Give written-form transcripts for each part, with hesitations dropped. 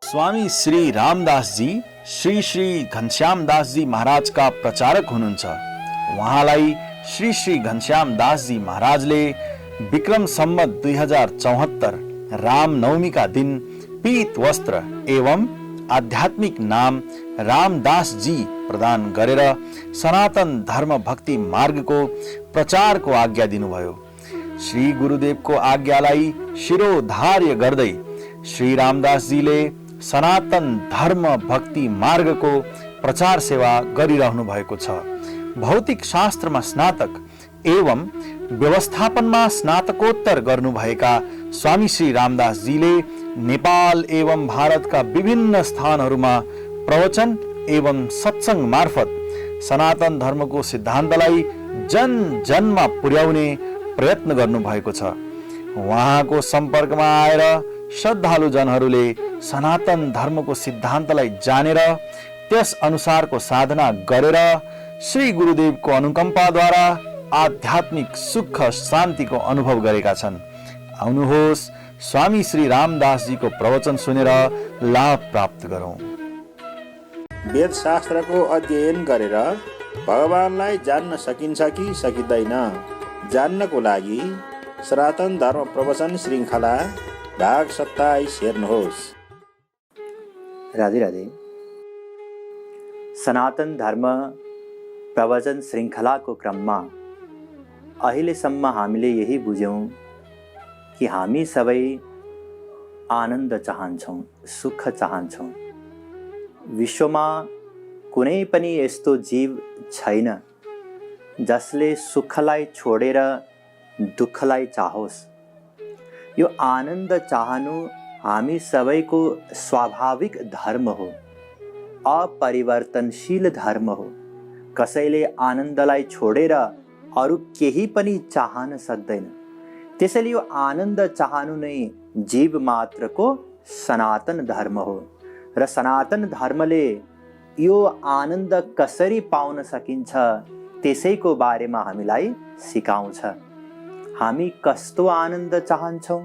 स्वामी श्री रामदास जी श्री श्री घनश्याम दास जी महाराज का प्रचारक हुनुहुन्छ। उहाँलाई श्री श्री घनश्याम दास जी महाराजले विक्रम सम्वत 2074 रामनवमी का दिन पीत वस्त्र एवं आध्यात्मिक नाम रामदास जी प्रदान गरेर सनातन धर्म भक्ति मार्गको प्रचारको आज्ञा दिनुभयो। श्री गुरुदेवको आज्ञालाई शिरोधार्य गर्दै श्री रामदास जीले सनातन धर्म भक्ति मार्गको प्रचार सेवा गरिरहनु भएको छ। भौतिक शास्त्रमा स्नातक एवं व्यवस्थापनमा स्नातकोत्तर गर्नुभएका स्वामी श्री रामदास जीले नेपाल एवं भारतका विभिन्न स्थानहरूमा प्रवचन एवं सत्संग मार्फत सनातन धर्मको सिद्धान्तलाई जन जनमा पुर्याउने प्रयत्न गर्नुभएको छ। उहाँको सम्पर्कमा आएर श्रद्धालु जनहरूले सनातन धर्मको सिद्धान्तलाई जानेर त्यस अनुसारको साधना गरेर श्री गुरुदेवको अनुकम्पाद्वारा आध्यात्मिक सुख शान्तिको अनुभव गरेका छन्। आउनुहोस् स्वामी श्री रामदास जीको प्रवचन सुनेर लाभ प्राप्त गरौं। वेद शास्त्रको अध्ययन गरेर भगवानलाई जान्न सकिन्छ कि सकिँदैन, जान्नको लागि सनातन धर्म प्रवचन श्रृङ्खला भाग 27 हेर्नुहोस्। राधे राधे। सनातन धर्म प्रवचन श्रृङ्खलाको क्रममा अहिलेसम्म हामीले यही बुझ्यौँ कि हामी सबै आनन्द चाहन्छौँ, सुख चाहन्छौँ। विश्वमा कुनै पनि यस्तो जीव छैन जसले सुखलाई छोडेर दुःखलाई चाहोस्। यो आनन्द चाहनु हामी सबैको स्वाभाविक धर्म हो, अपरिवर्तनशील धर्म हो। कसैले आनन्दलाई छोडेर अरू केही पनि चाहन सक्दैन। त्यसैले यो आनन्द चाहनु नै जीव मात्रको सनातन धर्म हो र सनातन धर्मले यो आनन्द कसरी पाउन सकिन्छ त्यसैको बारेमा हामीलाई सिकाउँछ। हामी कस्तो आनन्द चाहन्छौँ?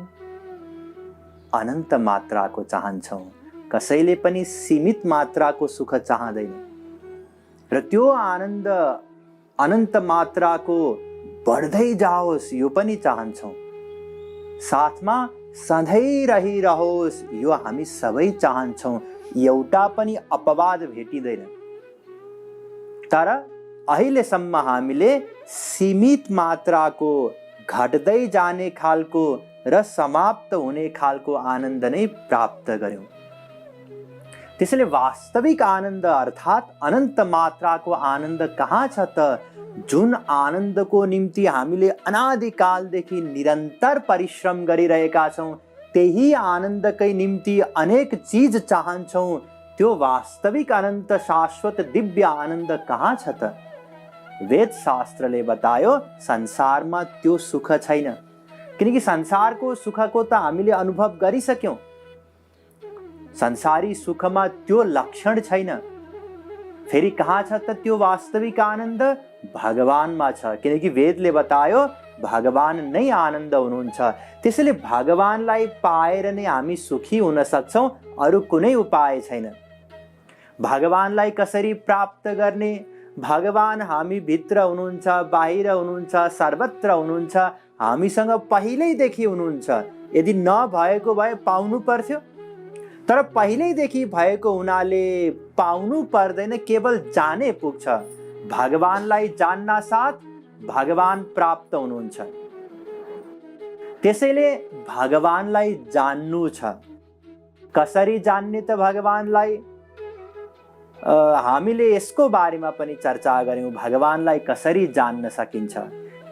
अनन्त मात्राको चाहन्छौँ। कसैले पनि सीमित मात्राको सुख चाहदैन र त्यो आनन्द अनन्त मात्राको बढ्दै जाओस् यो पनि चाहन्छौँ। साथमा सधैँ रहिरहोस् यो हामी सबै चाहन्छौँ। एउटा पनि अपवाद भेटिँदैन। तर अहिलेसम्म हामीले सीमित मात्राको घट्दै जाने खालको र समाप्त हुने खालको आनन्द नै प्राप्त गर्यौँ। त्यसैले वास्तविक आनन्द अर्थात् अनन्त मात्राको आनन्द कहाँ छ त? जुन आनन्दको निम्ति हामीले अनादिकालदेखि निरन्तर परिश्रम गरिरहेका छौँ, त्यही आनन्दकै निम्ति अनेक चीज चाहन्छौँ, त्यो वास्तविक अनन्त शाश्वत दिव्य आनन्द कहाँ छ त? वेद शास्त्रले बतायो संसारमा त्यो सुख छैन, किनकि संसारको सुखको त हामीले अनुभव गरिसक्यौँ। संसारी सुखमा त्यो लक्षण छैन। फेरि कहाँ छ त त्यो वास्तविक आनन्द? भगवानमा छ, किनकि वेदले बतायो भगवान नै आनन्द हुनुहुन्छ। त्यसैले भगवानलाई पाएर नै हामी सुखी हुन सक्छौँ, अरू कुनै उपाय छैन। भगवानलाई कसरी प्राप्त गर्ने? भगवान हामी भित्र हुनुहुन्छ, बाहिर हुनुहुन्छ, सर्वत्र हुनुहुन्छ, हामीसँग पहिल्यैदेखि हुनुहुन्छ। यदि नभएको भए पाउनु पर्थ्यो, तर पहिल्यैदेखि भएको हुनाले पाउनु पर्दैन, केवल जाने पुग्छ। भगवानलाई जान्न साथ भगवान प्राप्त हुनुहुन्छ। त्यसैले भगवानलाई जान्नु छ। कसरी जान्ने त भगवानलाई? हामीले यसको बारेमा पनि चर्चा गर्यौँ। भगवानलाई कसरी जान्न सकिन्छ?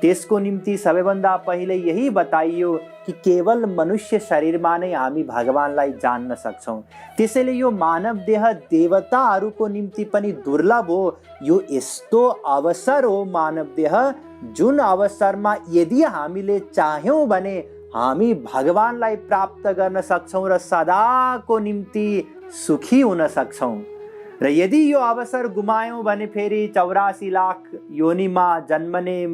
त्यसको निम्ति सबैभन्दा पहिले यही बताइयो कि केवल मनुष्य शरीरमा नै हामी भगवानलाई जान्न सक्छौँ। त्यसैले यो मानव देह देवताहरूको निम्ति पनि दुर्लभ हो। यो यस्तो अवसर हो मानव देह, जुन अवसरमा यदि हामीले चाह्यौँ भने हामी भगवानलाई प्राप्त गर्न सक्छौँ र सदाको निम्ति सुखी हुन सक्छौँ। र यदि यो अवसर गुमायौँ भने फेरि 84 लाख योनिमा जन्मने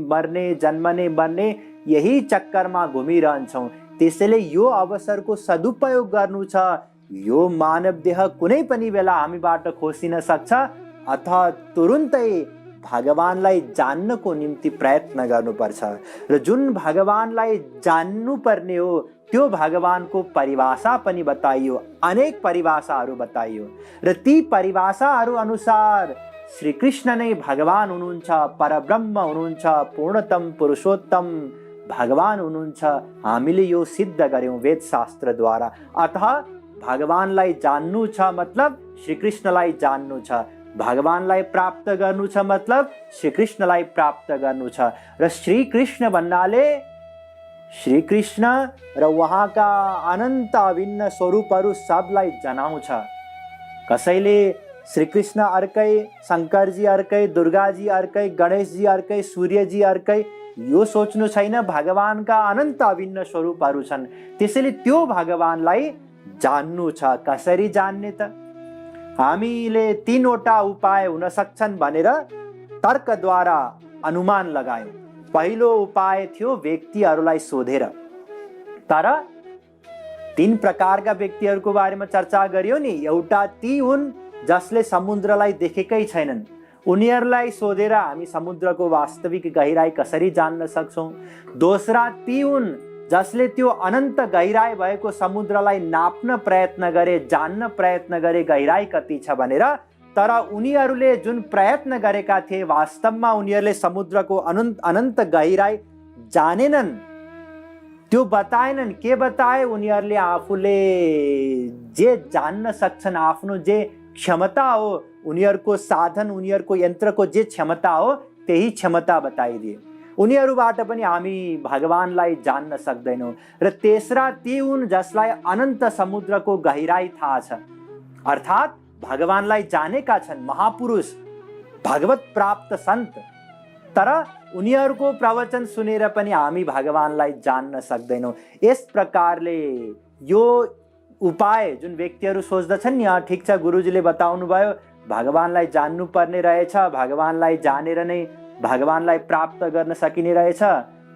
मर्ने यही चक्करमा घुमिरहन्छौँ। त्यसैले यो अवसरको सदुपयोग गर्नु छ। यो मानव देह कुनै पनि बेला हामीबाट खोसिन सक्छ अथवा तुरुन्तै भगवानलाई जान्नको निम्ति प्रयत्न गर्नुपर्छ। र जुन भगवानलाई जान्नु पर्ने हो त्यो भगवानको परिभाषा पनि बताइयो, अनेक परिभाषाहरू बताइयो। र ती परिभाषाहरू अनुसार श्री कृष्ण नै भगवान हुनुहुन्छ, परब्रह्म हुनुहुन्छ, पूर्णतम पुरुषोत्तम भगवान हुनुहुन्छ। हामीले यो सिद्ध गर्यौं वेद शास्त्रद्वारा। अतः भगवानलाई जान्नु छ मतलब श्री कृष्णलाई जान्नु छ, भगवानलाई प्राप्त गर्नु छ मतलब श्री कृष्णलाई प्राप्त गर्नु छ। र श्री कृष्ण भन्नाले श्री कृष्ण र उहाँका अनन्त अभिन्न स्वरूपहरू सबलाई जनाउँछ। कसैले श्री कृष्ण अर्कै, शङ्करजी अर्कै, दुर्गाजी अर्कै, गणेशजी अर्कै, सूर्यजी अर्कै, यो सोच्नु छैन। भगवानका अनन्त अभिन्न स्वरूपहरू छन्, त्यसैले त्यो भगवानलाई जान्नु छ। कसरी जान्ने त? हामीले 3वटा उपाय हुन सक्छन् भनेर तर्कद्वारा अनुमान लगायौं। पहिलो उपाय थियो व्यक्तिहरूलाई सोधेर। तर 3 प्रकारका व्यक्तिहरूको बारेमा चर्चा गरियो नि। एउटा ती हुन् जसले समुद्रलाई देखेकै छैनन्, उनीहरूलाई सोधेर हामी समुद्रको वास्तविक गहिराई कसरी जान्न सक्छौं। दोस्रा ती हुन् जसले त्यो अनन्त गहिराई भएको समुद्रलाई नाप्न प्रयत्न गरे, जान्न प्रयत्न गरे गहिराई कति छ भनेर। तर उनीहरूले जुन प्रयत्न गरेका थिए वास्तवमा उनीहरूले समुद्रको अनन्त गहिराई जानेनन्, त्यो बताएनन्। के बताए? उनीहरूले आफूले जे जान्न सक्छन्, आफ्नो जे क्षमता हो, उनीहरूको साधन, उनीहरूको यन्त्रको जे क्षमता हो त्यही क्षमता बताइदिए। उनीहरूबाट पनि हामी भगवानलाई जान्न सक्दैनौँ। र तेस्रा ती हुन् जसलाई अनन्त समुद्रको गहिराई थाहा छ, अर्थात् भगवानलाई जानेका छन्, महापुरुष, भगवत प्राप्त सन्त। तर उनीहरूको प्रवचन सुनेर पनि हामी भगवानलाई जान्न सक्दैनौँ। यस प्रकारले यो उपाय जुन व्यक्तिहरू सोच्दछन् नि, ठिक छ गुरुजीले बताउनु भयो भगवानलाई जान्नु पर्ने रहेछ, भगवानलाई जानेर नै भगवानलाई प्राप्त गर्न सकिने रहेछ,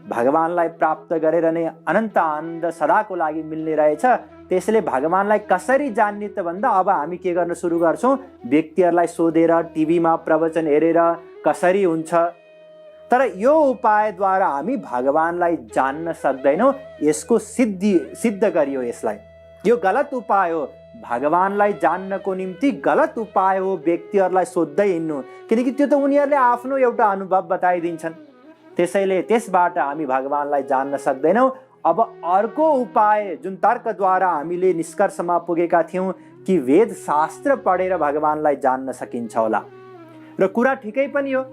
भगवानलाई प्राप्त गरेर नै अनन्त आनन्द सदाको लागि मिल्ने रहेछ, त्यसैले भगवानलाई कसरी जान्ने त भन्दा अब हामी के गर्न सुरु गर्छौं? व्यक्तिहरूलाई सोधेर, टिभीमा प्रवचन हेरेर कसरी हुन्छ। तर यो उपायद्वारा हामी भगवानलाई जान्न सक्दैनौँ। यसको सिद्ध गरियो। यसलाई यो गलत उपाय हो। भगवानलाई जान्नको निम्ति गलत उपाय हो व्यक्तिहरूलाई सोध्दै हिँड्नु, किनकि त्यो त उनीहरूले आफ्नो एउटा अनुभव बताइदिन्छन्। त्यसैले त्यसबाट हामी भगवानलाई जान्न सक्दैनौँ। अब अर्को उपाय जुन तर्कद्वारा हामीले निष्कर्षमा पुगेका थियौँ कि वेद शास्त्र पढेर भगवानलाई जान्न सकिन्छ होला। र कुरा ठिकै पनि हो,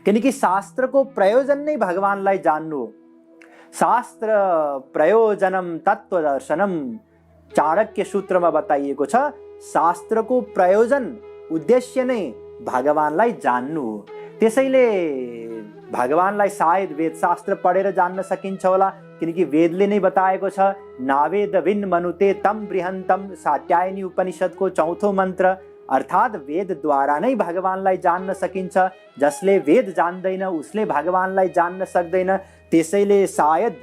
किनकि शास्त्रको प्रयोजन नै भगवानलाई जान्नु हो। शास्त्र प्रयोजनम तत्त्वदर्शनम चाणक्य सूत्रमा बताइएको छ। शास्त्रको प्रयोजन, उद्देश्य नै भगवानलाई जान्नु हो। त्यसैले भगवानलाई सायद वेद शास्त्र पढेर जान्न सकिन्छ होला, किनकि वेदले नै बताएको छ नावेद विन मनुते तम बृहन्तम, सात्यायनी उपनिषदको 4औं मन्त्र। अर्थात् वेदद्वारा नै भगवानलाई जान्न सकिन्छ। जसले वेद जान्दैन उसले भगवानलाई जान्न सक्दैन। त्यसैले सायद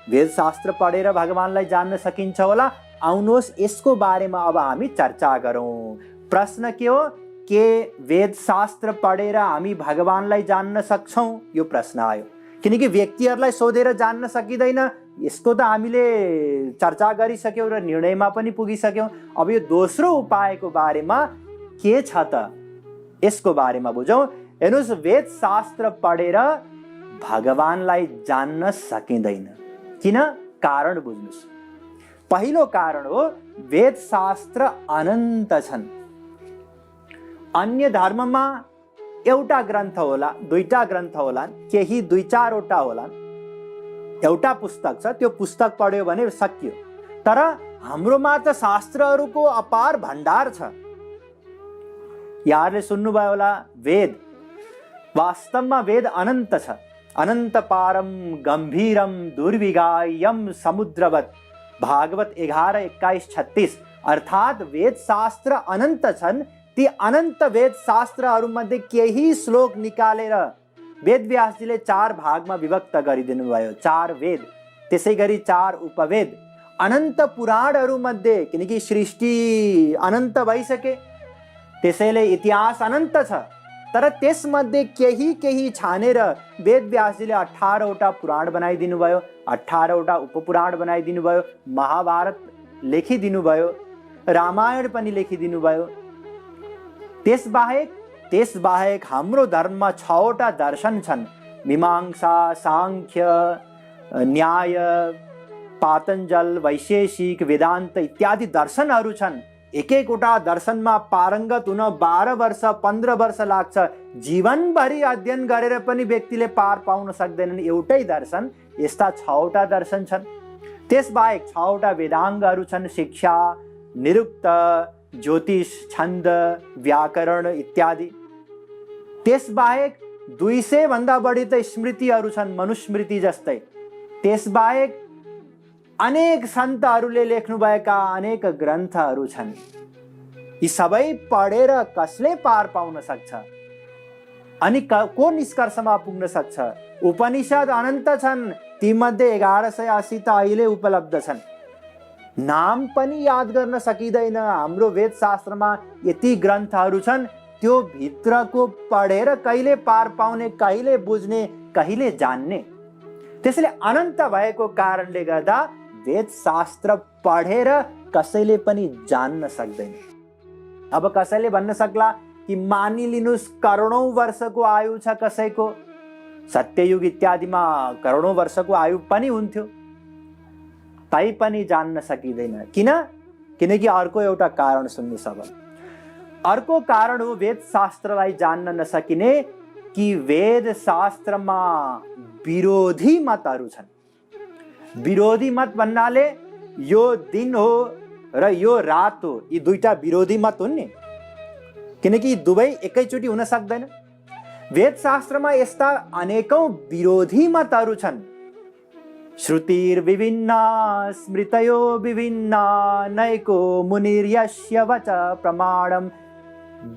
वेद शास्त्र पढेर भगवानलाई जान्न सकिन्छ होला। आउनुहोस् यसको बारेमा अब हामी चर्चा गरौँ। प्रश्न के हो? के वेद शास्त्र पढेर हामी भगवानलाई जान्न सक्छौँ? यो प्रश्न आयो, किनकि व्यक्तिहरूलाई सोधेर जान्न सकिँदैन। यसको त हामीले चर्चा गरिसक्यौँ र निर्णयमा पनि पुगिसक्यौँ। अब यो दोस्रो उपायको बारेमा के छ त, यसको बारेमा बुझौँ। हेर्नुहोस्, वेद शास्त्र पढेर भगवानलाई जान्न सकिँदैन। किन? कारण बुझ्नुहोस्। पहिलो कारण हो वेद शास्त्र अनन्त छन्। अन्य धर्ममा एउटा ग्रन्थ होला, दुईटा ग्रन्थ होलान्, केही 2-4 वटा होलान्, एउटा पुस्तक छ, त्यो पुस्तक पढ्यो भने सकियो। तर हाम्रोमा त शास्त्रहरूको अपार भण्डार छ। यहाँहरूले सुन्नुभयो होला, वेद, वास्तवमा वेद अनन्त छ। अनन्त पारम गम्भीरम दुर्विगायम समुद्रवत, भागवत 11:21-36। अर्थात् वेद शास्त्र अनन्त छन्। ती अनन्त वेद शास्त्रहरूमध्ये केही श्लोक निकालेर वेदव्यासजीले 4 भागमा विभक्त गरिदिनु भयो। 4 वेद, त्यसै गरी 4 उपवेद। अनन्त पुराणहरूमध्ये, किनकि सृष्टि अनन्त भइसके त्यसैले इतिहास अनन्त छ, तर त्यसमध्ये केही केही छानेर वेदव्यासजीले 18वटा पुराण बनाइदिनु भयो, 18वटा उपपुराण बनाइदिनु भयो, महाभारत लेखिदिनु भयो, रामायण पनि लेखिदिनु भयो। त्यसबाहेक हाम्रो धर्ममा 6वटा दर्शन छन्, मीमांसा, सांख्य, न्याय, पातञ्जल, वैशेषिक, वेदान्त इत्यादि दर्शनहरू छन्। एक एकवटा दर्शनमा पारङ्गत हुन 12 वर्ष 15 वर्ष लाग्छ। जीवनभरि अध्ययन गरेर पनि व्यक्तिले पार पाउन सक्दैनन् एउटै दर्शन। यस्ता 6वटा दर्शन छन्। त्यसबाहेक 6वटा वेदाङ्गहरू छन्, शिक्षा, निरुक्त, ज्योतिष, छन्द, व्याकरण इत्यादि। त्यसबाहेक 200 भन्दा बढी त स्मृतिहरू छन्, मनुस्मृति जस्तै। त्यसबाहेक अनेक सन्तहरूले लेख्नुभएका अनेक ग्रन्थहरू छन्। यी सबै पढेर कसले पार पाउन सक्छ अनि को निष्कर्षमा पुग्न सक्छ? उपनिषद अनन्त छन्, तीमध्ये 1180 त अहिले उपलब्ध छन्। नाम पनि याद गर्न सकिँदैन। हाम्रो वेदशास्त्रमा यति ग्रन्थहरू छन्, त्यो भित्रको पढेर कहिले पार पाउने, कहिले बुझ्ने, कहिले जान्ने? त्यसैले अनन्त भएको कारणले गर्दा वेदशास्त्र पढेर कसैले पनि जान्न सक्दैन। अब कसैले भन्न सक्ला कि मानिलिनुस् करोडौं वर्षको आयु छ कसैको, सत्ययुग इत्यादिमा करोडौं वर्षको आयु पनि हुन्थ्यो, तै पनि जान्न सकिँदैन। किनकि अर्को एउटा कारण सुन्नुहोस्। अब अर्को कारण हो वेदशास्त्रलाई जान्न नसकिने कि वेदशास्त्रमा विरोधी मतहरू छन्। विरोधी मत भन्नाले यो दिन हो र यो रात हो, यी दुईटा विरोधी मत हुन् नि, किनकि दुवै एकैचोटि हुन सक्दैन। वेदशास्त्रमा यस्ता अनेकौं विरोधी मतहरू छन्। श्रुतिर्विभिन्ना स्मृतयो विभिन्ना नैको मुनिर्यस्य वच प्रमाणम।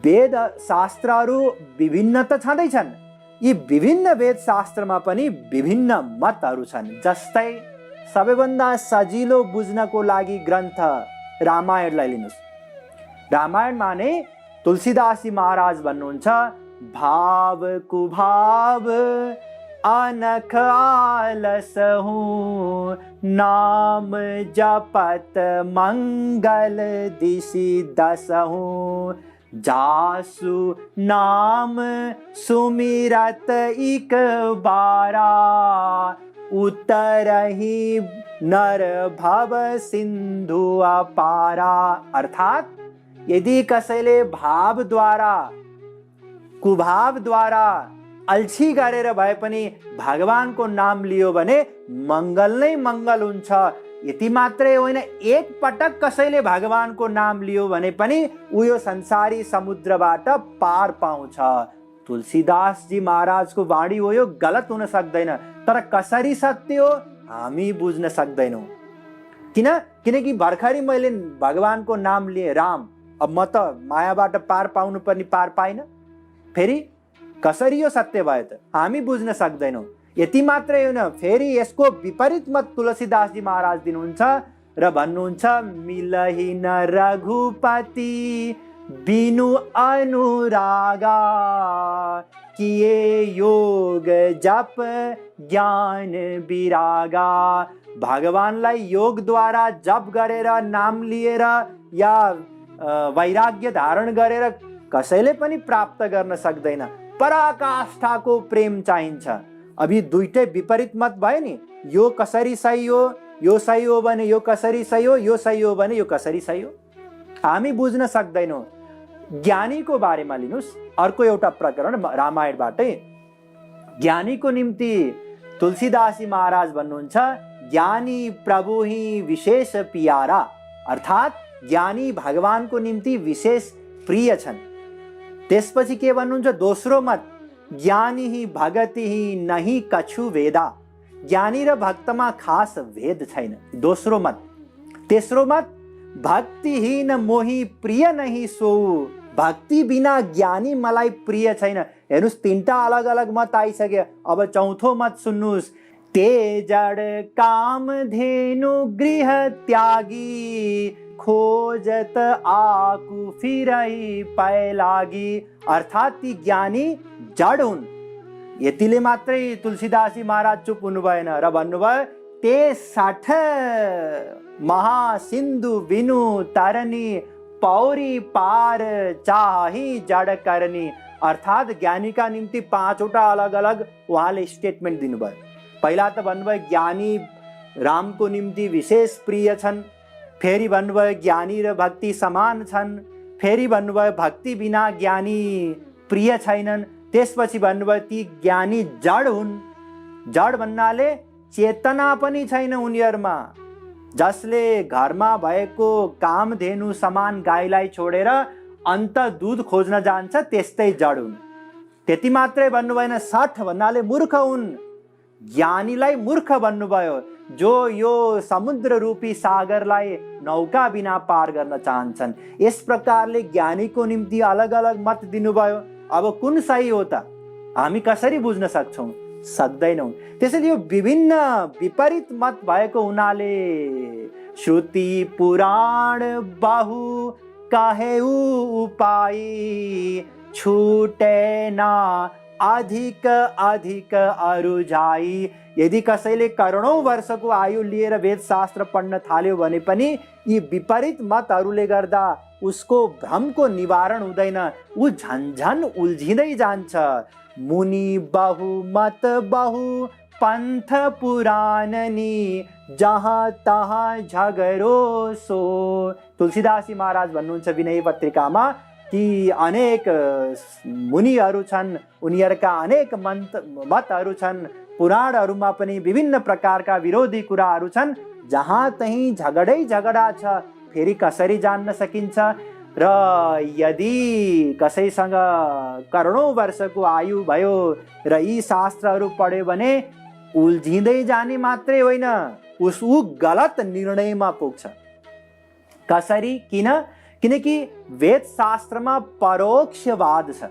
वेद शास्त्रहरू विभिन्न त छँदैछन्, यी विभिन्न वेदशास्त्रमा पनि विभिन्न मतहरू छन्। जस्तै सबैभन्दा सजिलो बुझ्नको लागि ग्रन्थ रामायणलाई लिनुहोस्। रामायणमा नै तुलसीदासजी महाराज भन्नुहुन्छ, भाव कुभाव अनख आलस हूँ, नाम जपत मंगल दिशि दसहूँ, जासु नाम सुमिरत इक बारा, उतरहि नर भव सिंधु अपारा। अर्थात यदि कसैले भावद्वारा, कुभावद्वारा, अल्छी गरेर भए पनि भगवानको नाम लियो भने मङ्गल नै मङ्गल हुन्छ। यति मात्रै होइन, एक पटक कसैले भगवानको नाम लियो भने पनि ऊ यो संसारी समुद्रबाट पार पाउँछ। तुलसीदासजी महाराजको वाणी हो, यो गलत हुन सक्दैन। तर कसरी सत्य हो हामी बुझ्न सक्दैनौँ। किनकि भर्खरै मैले भगवानको नाम लिए राम, अब म त मायाबाट पार पाउनु पर्ने पार पाइन, फेरि कसरी यो सत्य भयो त हामी बुझ्न सक्दैनौँ। यति मात्रै होइन, फेरि यसको विपरीत मत तुलसीदासजी महाराज दिनुहुन्छ र भन्नुहुन्छ, मिलहि न रघुपति बिनु अनुरागा, किए योग जप ज्ञान विरागा। भगवानलाई योगद्वारा जप गरेर, नाम लिएर या वैराग्य धारण गरेर कसैले पनि प्राप्त गर्न सक्दैन। पराकाष्ठाको प्रेम चाहिन्छ। अब यी दुईटै विपरीत मत भयो नि, यो कसरी सही हो, यो सही हो भने यो कसरी सही हो, यो सही हो भने यो कसरी सही हो, हामी बुझ्न सक्दैनौँ। ज्ञानीको बारेमा लिनुहोस्, अर्को एउटा प्रकरण रामायणबाटै। ज्ञानीको निम्ति तुलसीदासजी महाराज भन्नुहुन्छ, ज्ञानी प्रभु ही विशेष प्यारा। अर्थात ज्ञानी भगवानको निम्ति विशेष प्रिय छन्। त्यसपछि के भन्नुहुन्छ, दोस्रो मत, ज्ञानी ही भगति ही नहीं कछु वेदा। ज्ञानी र भक्तमा खास भेद छैन, दोस्रो मत। तेस्रो मत, भक्तिहीन मोही प्रिय नहीं सो। भक्ति बिना ज्ञानी मलाई प्रिय छैन। हेर्नुहोस्, तीनटा अलग अलग मत आइसक्यो। अब चौथो मत सुन्नुहोस्, ते जड़ काम धेनु गृह त्यागी, खोजत आकु फिरै पै लागी। अर्थात् ती ज्ञानी जड हुन्। यतिले मात्रै तुलसीदासजी महाराज चुप हुनु भएन र भन्नुभयो, ते 60 महासिन्धु बिनु तरनी, पौरी पार चाही जड करनी। अर्थात् ज्ञानीका निम्ति 5वटा अलग अलग उहाँले स्टेटमेन्ट दिनुभयो। पहिला त भन्नुभयो ज्ञानी रामको निम्ति विशेष प्रिय छन्, फेरि भन्नुभयो ज्ञानी र भक्ति समान छन्, फेरि भन्नुभयो भक्ति बिना ज्ञानी प्रिय छैनन्, त्यसपछि भन्नुभयो ती ज्ञानी जड हुन्। जड भन्नाले चेतना पनि छैन उनीहरुमा। जसले घरमा भएको कामधेनु समान गाईलाई छोडेर अन्त दूध खोज्न जान्छ त्यस्तै जड हुन्। त्यति मात्रै भन्नुभएन, 60 भन्नाले मूर्ख हुन्। ज्ञानीलाई मूर्ख भन्नुभयो, जो यो समुद्र रूपी सागरलाई नौका बिना पार गर्न चाहन्छन्। यस प्रकारले ज्ञानीको निम्ति अलग अलग मत दिनुभयो। अब कुन सही हो त हामी कसरी बुझ्न सक्छौं? सक्दैनौं। त्यसैले यो विभिन्न विपरीत मत भएको हुनाले श्रुति पुराण बहु कहेउ उपाय, छुटे ना अधिक अधिक अरु जाई। यदि कसैले करोडौं वर्षको आयु लिएर वेद शास्त्र पढ्न थाल्यो भने पनि यी विपरीत मतहरूले गर्दा उसको भ्रमको निवारण हुँदैन, ऊ झन्झन उल्झिँदै जान्छ। मुनि बहु मत बहु पंथ पुराणनी, जहाँ तहाँ झगडो सो। तुलसीदासजी महाराज भन्नुहुन्छ विनय पत्रिकामा कि अनेक मुनिहरू छन्, उनीहरूका अनेक मतहरू छन्, पुराणहरूमा पनि विभिन्न प्रकारका विरोधी कुराहरू छन्, जहाँ तहीँ झगडै झगडा छ। फेरि कसरी जान्न सकिन्छ? र यदि कसैसँग करोडौं वर्षको आयु भयो र यी शास्त्रहरू पढ्यो भने उल्झिँदै जाने मात्रै होइन, ऊ गलत निर्णयमा पुग्छ। कसरी? किनकि वेद शास्त्रमा परोक्षवाद छ।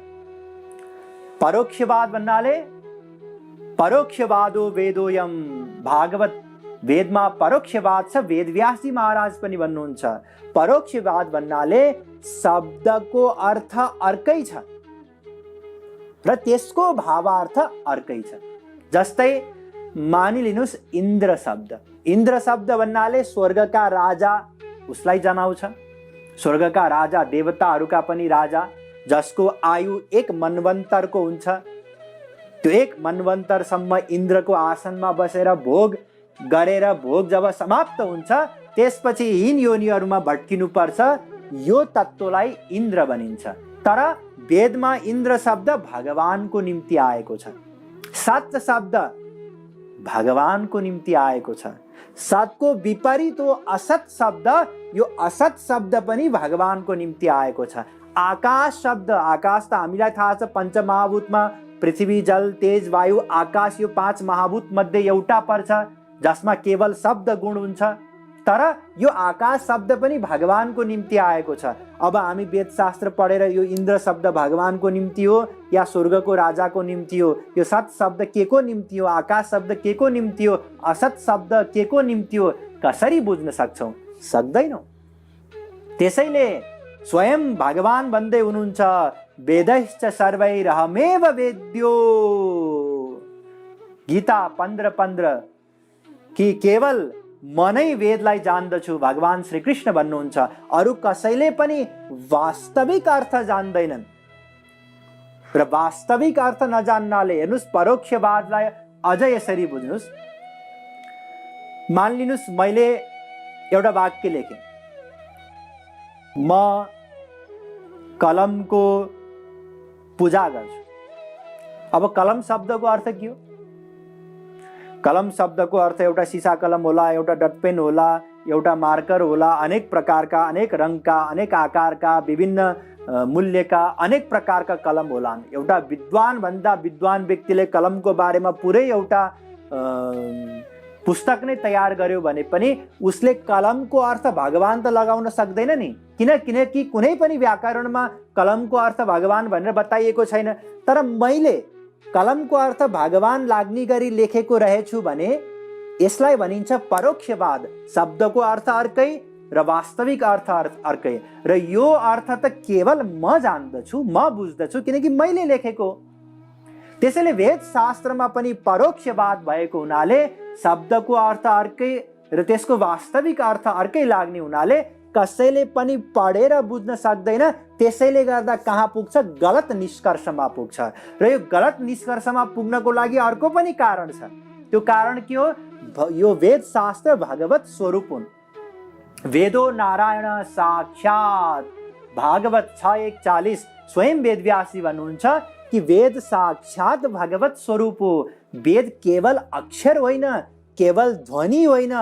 परोक्षवाद भन्नाले परोक्षवादो वेदोयम, भागवत वेदमा परोक्षवाद छ। वेदव्यासजी महाराज पनि भन्नुहुन्छ परोक्षवाद भन्नाले शब्दको अर्थ अर्कै छ र त्यसको भावार्थ अर्कै छ। जस्तै मानिलिनुस् इन्द्र शब्द। इन्द्र शब्द भन्नाले स्वर्गका राजा उसलाई जनाउँछ। स्वर्गका राजा, देवताहरूका पनि राजा, जसको आयु 1 मनवन्तरको हुन्छ। त्यो 1 मनवन्तरसम्म इन्द्रको आसनमा बसेर भोग गरेर भोग जब समाप्त हुन्छ त्यसपछि हीन योनिहरूमा भट्किनु पर्छ। यो तत्त्वलाई इन्द्र भनिन्छ। तर वेदमा इन्द्र शब्द भगवानको निम्ति आएको छ। सत शब्द भगवानको निम्ति आएको छ। सतको विपरीत हो असत शब्द। यो असत शब्द पनि भगवानको निम्ति आएको छ। आकाश शब्द, आकाश त हामीलाई थाहा छ पञ्चमहाभूतमा पृथ्वी, जल, तेज, वायु, आकाश, यो 5 महाभूत मध्ये एउटा पर्छ, जसमा केवल शब्द गुण हुन्छ। तर यो आकाश शब्द पनि भगवानको निम्ति आएको छ। अब हामी वेद शास्त्र पढेर यो इन्द्र शब्द भगवानको निम्ति हो या स्वर्गको राजाको निम्ति हो, यो सत शब्द के को निम्ति हो, आकाश शब्द के को निम्ति हो, असत शब्द के को निम्ति हो, कसरी बुझ्न सक्छौं? सक्दैनौं। त्यसैले स्वयं भगवान भन्दै हुनुहुन्छ वेदैश्च सर्वैरहमेव वेद्यो। गीता 15:15 कि केवल म नै वेदलाई जान्दछु, भगवान श्री कृष्ण भन्नुहुन्छ। अरु कसैले पनि वास्तविक अर्थ जान्दैनन्। र वास्तविक अर्थ नजान्नाले हेर्नुस् परोक्षवादलाई अझ यसरी बुझ्नुस्। मानिलिनुस् मैले एउटा वाक्य लेखेँ, म कलमको पूजा गर्छु। अब कलम शब्दको अर्थ के हो? कलम शब्दको अर्थ एउटा सिसा कलम होला, एउटा डटपेन होला, एउटा मार्कर होला, अनेक प्रकारका, अनेक रङका, अनेक आकारका, विभिन्न मूल्यका अनेक प्रकारका कलम होलान्। एउटा विद्वान भन्दा विद्वान व्यक्तिले कलमको बारेमा पुरै एउटा पुस्तक नै तयार गर्यो भने पनि उसले कलमको अर्थ भगवान त लगाउन सक्दैन नि। किनकि कुनै पनि व्याकरणमा कलमको अर्थ भगवान भनेर बताइएको छैन। तर मैले कलमको अर्थ भगवान लाग्ने गरी लेखेको रहेछु भने यसलाई भनिन्छ परोक्षवाद। शब्दको अर्थ अर्कै र वास्तविक अर्थ अर्कै, र यो अर्थ त केवल म जान्दछु, म बुझ्दछु, किनकि मैले लेखेको। त्यसैले वेद शास्त्रमा पनि परोक्षवाद भएको हुनाले शब्दको अर्थ अर्कै र त्यसको वास्तविक अर्थ अर्कै लाग्ने हुनाले कसैले पनि पढेर बुझ्न सक्दैन। त्यसैले गर्दा कहाँ पुग्छ? गलत निष्कर्षमा पुग्छ। र यो गलत निष्कर्षमा पुग्नको लागि अर्को पनि कारण छ। त्यो कारण के हो? यो वेद शास्त्र भगवत स्वरूप हुन्। वेदो नारायण साक्षात, भागवत 6:41। स्वयं वेदव्यासजी भन्नुहुन्छ कि वेद साक्षात भगवत स्वरूप हो। वेद केवल अक्षर होइन, केवल ध्वनि होइन,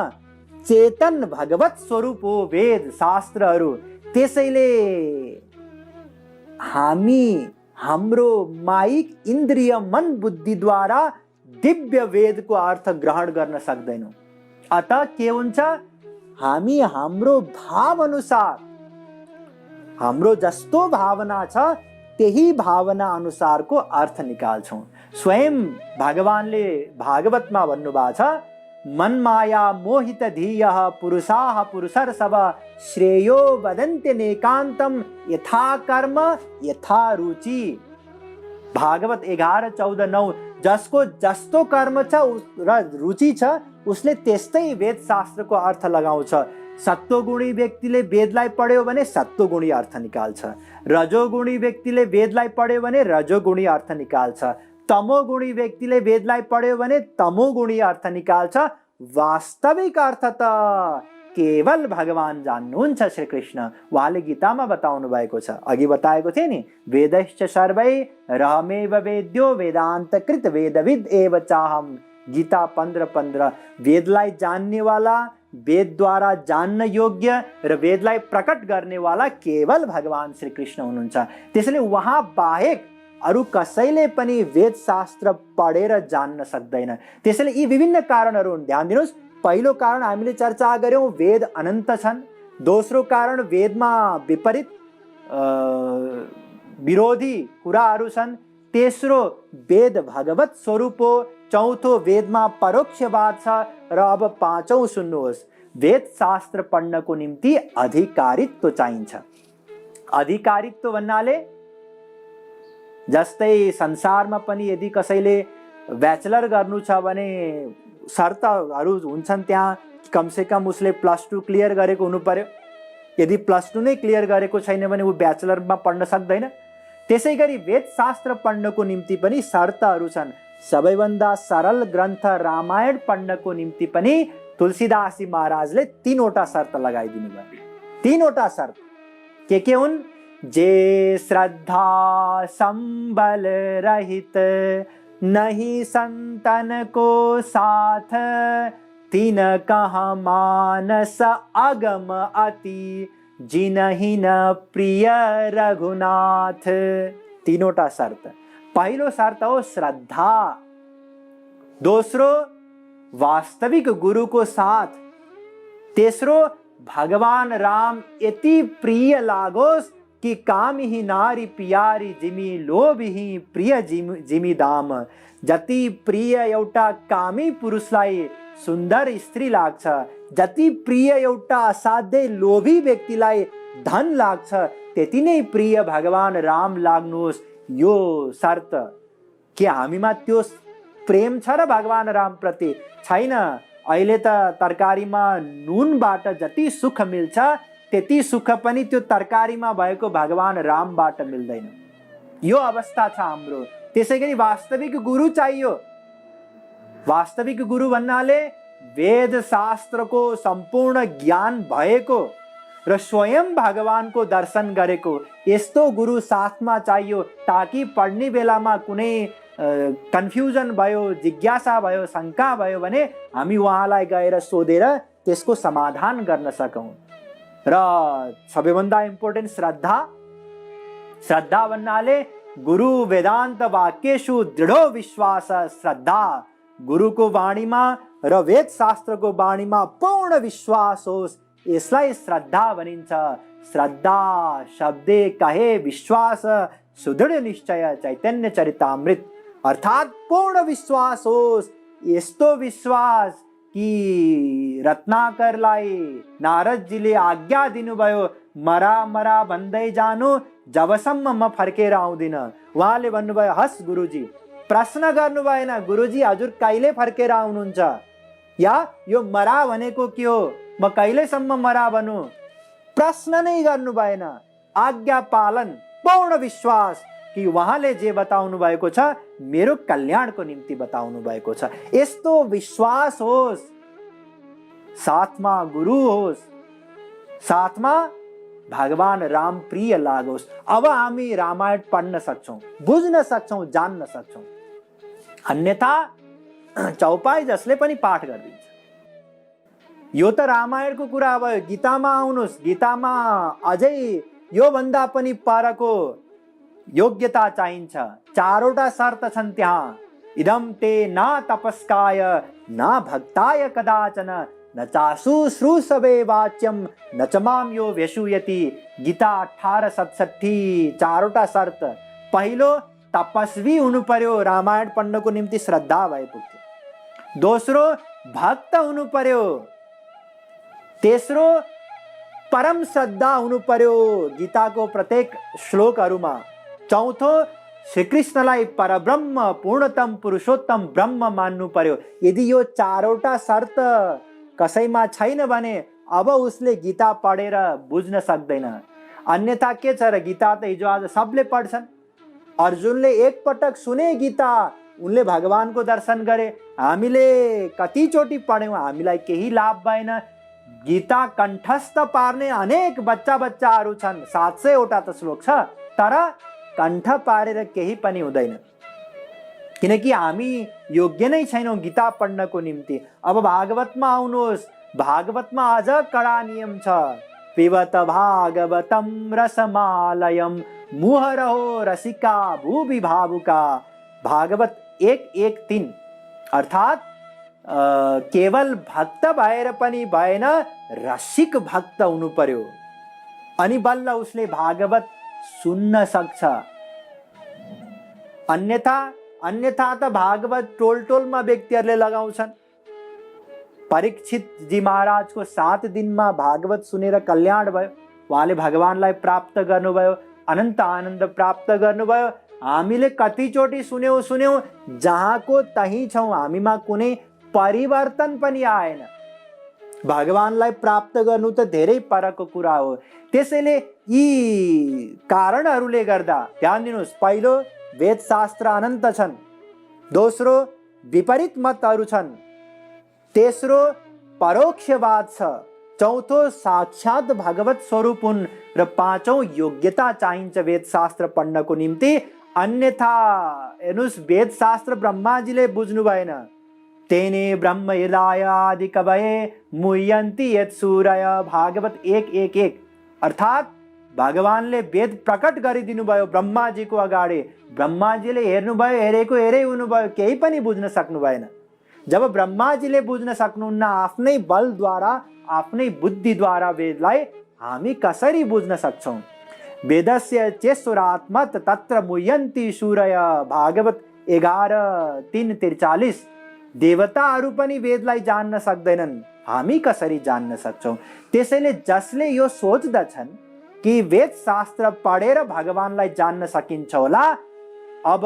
चेतन भगवत स्वरूप हो वेद शास्त्रहरू। त्यसैले हामी हाम्रो माइक इन्द्रिय मन बुद्धिद्वारा दिव्य वेदको अर्थ ग्रहण गर्न सक्दैनौँ। अतः के हुन्छ? हामी हाम्रो भाव अनुसार, हाम्रो जस्तो भावना छ त्यही भावना अनुसारको अर्थ निकाल्छौँ। स्वयं भगवानले भागवतमा भन्नुभएको छ, मनमाया मोहित धियः पुरुषाः पुरुषर्षभ श्रेयो वदन्ते नेकान्तम यथा कर्म यथा रुचि। भागवत 11:14-9। जसको जस्तो कर्म छ र रुचि छ उसले त्यस्तै वेद शास्त्रको अर्थ लगाउँछ। सत्वगुणी व्यक्तिले वेदलाई पढ्यो भने सत्वगुणी अर्थ निकाल्छ, रजोगुणी व्यक्तिले वेदलाई पढ्यो भने रजोगुणी अर्थ निकाल्छ, तमोगुणी व्यक्तिले वेदलाई पढ्यो भने तमोगुणी अर्थ निकाल्छ। वास्तविक अर्थ त केवल भगवान जान्नुहुन्छ श्री कृष्ण। उहाँले गीतामा बताउनु भएको छ, अघि बताएको थिए नि, वेदैश्च सर्वै रहमेव वेद्यो वेदान्तकृत वेदविद एव चाहम। गीता 15:15। वेदलाई जान्नेवाला, वेदद्वारा जान्न योग्य र वेदलाई प्रकट गर्नेवाला केवल भगवान श्री कृष्ण हुनुहुन्छ। त्यसैले उहाँ बाहेक अरू कसैले पनि वेद शास्त्र पढेर जान्न सक्दैन। त्यसैले यी विभिन्न कारणहरू हुन्। ध्यान दिनुहोस्, पहिलो कारण हामीले चर्चा गर्यौँ, वेद अनन्त छन्। दोस्रो कारण, वेदमा विपरीत विरोधी कुराहरू छन्। तेस्रो, वेद भगवत स्वरूप हो। चौथो, वेदमा परोक्षवाद छ। र अब पाँचौं सुन्नुहोस्, वेद शास्त्र पढ्नको निम्ति अधिकारित्व चाहिन्छ। अधिकारित्व भन्नाले जस्तै संसारमा पनि यदि कसैले ब्याचलर गर्नु छ भने शर्तहरू हुन्छन् त्यहाँ, कमसेकम उसले +2 क्लियर गरेको हुनु पर्यो। यदि +2 नै क्लियर गरेको छैन भने ऊ ब्याचलरमा पढ्न सक्दैन। त्यसै गरी वेद शास्त्र पढ्नको निम्ति पनि शर्तहरू छन्। सबैभन्दा सरल ग्रन्थ रामायण पढ्नको निम्ति पनि तुलसीदासजी महाराजले 3वटा शर्त लगाइदिनु भयो। 3वटा शर्त के हुन्? जे श्रद्धा संबल रहित नहीं संतन को साथ, तीन कहाँ मानस अगम अति जिनहि न प्रिय रघुनाथ। 3वटा शर्त। पहिलो शर्त हो श्रद्धा, दोस्रो वास्तविक गुरु को साथ, तेस्रो भगवान राम यति प्रिय लागोस् कि काम ही नारी प्यारी जिमी लोभ ही प्रिय जिमी दाम। जति प्रिय एउटा कामी पुरुषलाई सुन्दर स्त्री लाग्छ, जति प्रिय एउटा असाध्यै लोभी व्यक्तिलाई धन लाग्छ, त्यति नै प्रिय भगवान राम लाग्नुहोस्। यो शर्त के हामीमा त्यो प्रेम छ र भगवान राम प्रति? छैन। अहिले त तरकारीमा नुनबाट जति सुख मिल्छ त्यति सुख पनि त्यो तरकारीमा भएको भगवान रामबाट मिल्दैन। यो अवस्था छ हाम्रो। त्यसैगरी वास्तविक गुरु चाहियो। वास्तविक गुरु भन्नाले वेद शास्त्रको सम्पूर्ण ज्ञान भएको र स्वयं भगवानको दर्शन गरेको यस्तो गुरु साथमा चाहियो, ताकि पढ्ने बेलामा कुनै कन्फ्युजन भयो, जिज्ञासा भयो, शङ्का भयो भने हामी उहाँलाई गएर सोधेर त्यसको समाधान गर्न सकौँ। र सबैभन्दा इम्पोर्टेन्ट श्रद्धा। श्रद्धा भन्नाले गुरु वेदान्त वाक्येषु दृढो विश्वास। श्रद्धा गुरुको वाणीमा र वेद शास्त्रको वाणीमा पूर्ण विश्वास होस्, यसलाई श्रद्धा भनिन्छ। श्रद्धा शब्दे कहे विश्वास, सुदृढ निश्चय चैतन्य चरितामृत। अर्थात् पूर्ण विश्वास होस्। यस्तो विश्वास कि रत्नाकरलाई नारदजीले आज्ञा दिनुभयो, मरा मरा भन्दै जानु जबसम्म म फर्केर आउँदिन। उहाँले भन्नुभयो, हस् गुरुजी। प्रश्न गर्नु भएन, गुरुजी हजुर कहिले फर्केर आउनुहुन्छ, या यो मरा भनेको के हो, म कहिलेसम्म मरा भनौँ, प्रश्न नै गर्नु भएन। आज्ञा पालन, पूर्ण विश्वास कि उहाँले जे बताउनु भएको छ मेरो कल्याणको निम्ति बताउनु भएको छ। यस्तो विश्वास होस्, साथमा गुरु होस्, साथमा भगवान राम प्रिय लागोस्। अब हामी रामायण पढ्न सक्छौँ, बुझ्न सक्छौँ, जान्न सक्छौँ। अन्यथा चौपाई जसले पनि पाठ गरिदिन्छ। यो त रामायणको कुरा भयो। गीतामा आउनुहोस्, गीतामा अझै यो भन्दा पनि परको योग्यता चाहिन्छ। 4वटा शर्त छन् त्यहाँ। इदम ते न तपस्काय न भक्ताय कदाचन न चासु श्रुसवे वाच्यम न च माम यो व्यसूयति। गीता 18:67। 4वटा शर्त। पहिलो, तपस्वी हुनु पर्यो, रामायण पढ्नको निम्ति श्रद्धा भए पुग्थ्यो। दोस्रो, भक्त हुनु पर्यो। तेस्रो, परम श्रद्धा हुनु पर्यो गीताको प्रत्येक श्लोकहरूमा। चौथो, श्रीकृष्णलाई परब्रह्म, पूर्णतम पुरुषोत्तम ब्रह्म मान्नु पर्यो। यदि यो 4वटा शर्त कसैमा छैन भने अब उसले गीता पढेर बुझ्न सक्दैन। अन्यथा के छ र, गीता त हिजो आज सबले पढ्छन्। अर्जुनले एकपटक सुने गीता, उनले भगवानको दर्शन गरे। हामीले कतिचोटि पढ्यौँ, हामीलाई केही लाभ भएन। गीता कण्ठस्थ पार्ने अनेक बच्चाहरू छन्, 700वटा त श्लोक छ, तर कण्ठ पारेर केही पनि हुँदैन, किनकि हामी योग्य नै छैनौँ गीता पढ्नको निम्ति। अब भागवतमा आउनुहोस्, भागवतमा अझ कडा नियम छ। पिबत भागवतम रसमालयम मुहरहो रसिका भूवि भावुका। भागवत 1:1-3। अर्थात् केवल भक्त भएर पनि भएन, रसिक भक्त हुनु पर्यो, अनि बल्ल उसले भागवत सुन्न सक्छ। अन्यथा त भागवत टोलमा व्यक्तिहरूले लगाउँछन्। परीक्षित जी महाराजको 7 दिनमा भागवत सुनेर कल्याण भयो। उहाँले भगवानलाई प्राप्त गर्नुभयो, अनन्त आनन्द प्राप्त गर्नुभयो। हामीले कतिचोटि सुन्यौँ, जहाँको तहीँ छौँ, हामीमा कुनै परिवर्तन पनि आएन। भगवानलाई प्राप्त गर्नु त धेरै परको कुरा हो। त्यसैले यी कारणहरूले गर्दा ध्यान दिनुहोस्। पहिलो, वेद शास्त्र अनन्त छन्। दोस्रो, विपरीत मतहरू छन्। तेस्रो, परोक्षवाद छ। चौथो, साक्षात भगवत स्वरूप हुन्। र पाँचौं, योग्यता चाहिन्छ वेद शास्त्र पढ्नको निम्ति। अन्यथा हेर्नुहोस्, वेद शास्त्र ब्रह्माजीले बुझ्नु भएन। तेने ब्रह्म हृदय आदि कवये मुह्यन्ति यत् सूरय। भागवत 1:1-1। अर्थात् भगवानले वेद प्रकट गरिदिनु भयो ब्रह्माजीको अगाडि। ब्रह्माजीले हेर्नुभयो, हेरै हुनुभयो, केही पनि बुझ्न सक्नु भएन। जब ब्रह्माजीले बुझ्न सक्नुहुन्न, आफ्नै बलद्वारा, आफ्नै बुद्धिद्वारा वेदलाई हामी कसरी बुझ्न सक्छौँ? वेदस्य चेश्वरात्मत तत्र मुह्यन्ति सूरय। भागवत 11:3-43। देवताहरू पनि वेदलाई जान्न सक्दैनन्, हामी कसरी जान्न सक्छौँ? त्यसैले जसले यो सोच्दछन् कि वेद शास्त्र पढेर भगवानलाई जान्न सकिन्छ होला, अब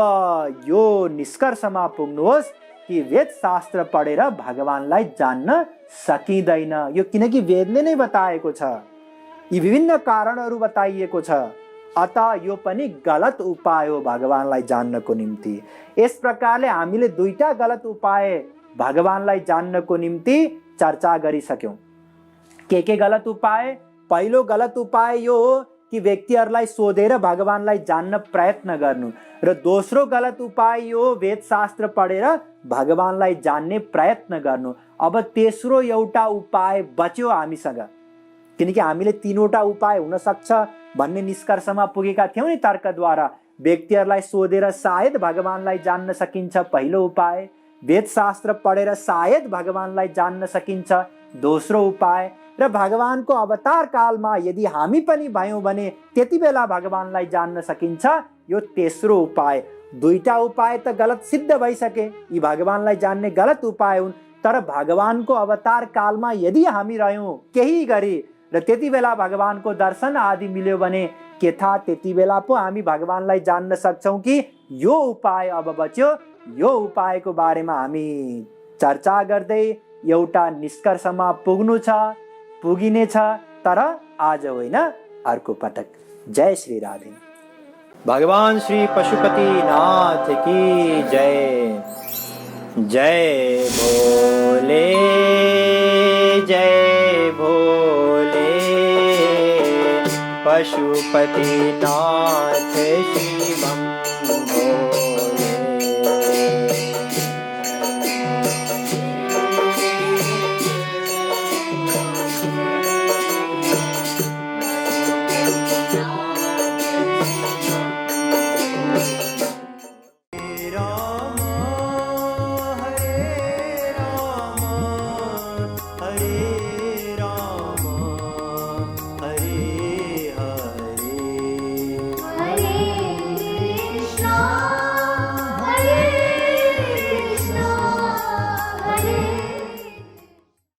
यो निष्कर्षमा पुग्नुहोस् कि वेद शास्त्र पढेर भगवानलाई जान्न सकिँदैन। यो किनकि वेदले नै बताएको छ, यी विभिन्न कारणहरू बताइएको छ। अतः यो पनि गलत उपाय हो भगवानलाई जान्नको निम्ति। यस प्रकारले हामीले 2टा गलत उपाय भगवानलाई जान्नको निम्ति चर्चा गरिसक्यौँ। के गलत उपाय? पहिलो गलत उपाय यो हो कि व्यक्तिहरूलाई सोधेर भगवानलाई जान्न प्रयत्न गर्नु। र दोस्रो गलत उपाय यो वेद शास्त्र पढेर भगवानलाई जान्ने प्रयत्न गर्नु। अब तेस्रो एउटा उपाय बच्यो हामीसँग, किनकि हामीले 3वटा उपाय हुन सक्छ भन्ने निष्कर्षमा पुगेका थियौँ नि तर्कद्वारा। व्यक्तिहरूलाई सोधेर सायद भगवानलाई जान्न सकिन्छ, पहिलो उपाय। वेद शास्त्र पढेर सायद भगवानलाई जान्न सकिन्छ, दोस्रो उपाय। र भगवानको अवतार कालमा यदि हामी पनि भयौँ भने त्यति बेला भगवानलाई जान्न सकिन्छ, यो तेस्रो उपाय। दुईटा उपाय त गलत सिद्ध भइसके, यी भगवानलाई जान्ने गलत उपाय हुन्। तर भगवानको अवतार कालमा यदि हामी रह्यौँ केही गरी र त्यति बेला भगवानको दर्शन आदि मिल्यो भने के थाहा त्यति बेला पो हामी भगवानलाई जान्न सक्छौँ कि यो उपाय अब बच्यो, यो उपायको बारेमा हामी चर्चा गर्दै एउटा निष्कर्षमा पुग्नु छ, पुगिनेछ, तर आज होइन अर्को पटक। जय श्री राधे। भगवान श्री पशुपतिनाथ की जय। जय भोले, जय भोले, पशुपतिनाथ शिवम